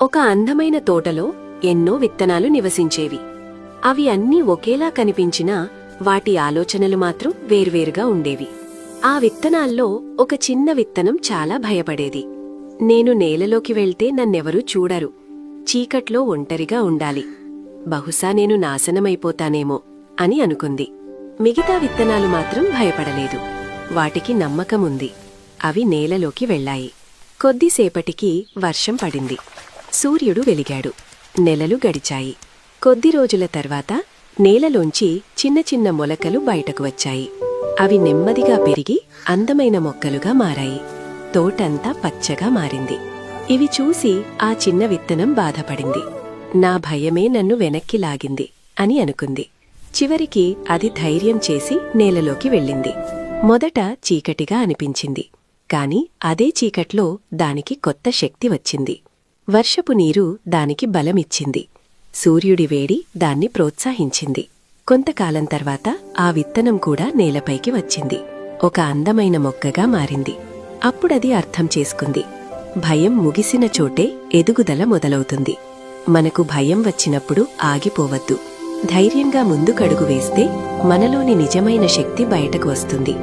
ఒక అందమైన తోటలో ఎన్నో విత్తనాలు నివసించేవి. అవి అన్నీ ఒకేలా కనిపించినా వాటి ఆలోచనలు మాత్రం వేర్వేరుగా ఉండేవి. ఆ విత్తనాల్లో ఒక చిన్న విత్తనం చాలా భయపడేది. నేను నేలలోకి వెళ్తే నన్నెవరూ చూడరు, చీకట్లో ఒంటరిగా ఉండాలి, బహుశా నేను నాశనమైపోతానేమో అని అనుకుంది. మిగతా విత్తనాలు మాత్రం భయపడలేదు. వాటికి నమ్మకముంది. అవి నేలలోకి వెళ్లాయి. కొద్దిసేపటికి వర్షం పడింది. సూర్యుడు వెలిగాడు. నెలలు గడిచాయి. కొద్ది రోజుల తర్వాత నేలలోంచి చిన్న చిన్న మొలకలు బయటకు వచ్చాయి. అవి నెమ్మదిగా పెరిగి అందమైన మొక్కలుగా మారాయి. తోటంతా పచ్చగా మారింది. ఇవి చూసి ఆ చిన్న విత్తనం బాధపడింది. నా భయమే నన్ను వెనక్కి లాగింది అని అనుకుంది. చివరికి అది ధైర్యం చేసి నేలలోకి వెళ్ళింది. మొదట చీకటిగా అనిపించింది. కాని అదే చీకట్లో దానికి కొత్త శక్తి వచ్చింది. వర్షపు నీరు దానికి బలమిచ్చింది. సూర్యుడి వేడి దాన్ని ప్రోత్సహించింది. కొంతకాలం తర్వాత ఆ విత్తనం కూడా నేలపైకి వచ్చింది. ఒక అందమైన మొక్కగా మారింది. అప్పుడది అర్థం చేసుకుంది. భయం ముగిసిన చోటే ఎదుగుదల మొదలవుతుంది. మనకు భయం వచ్చినప్పుడు ఆగిపోవద్దు. ధైర్యంగా ముందుకడుగు వేస్తే మనలోని నిజమైన శక్తి బయటకు వస్తుంది.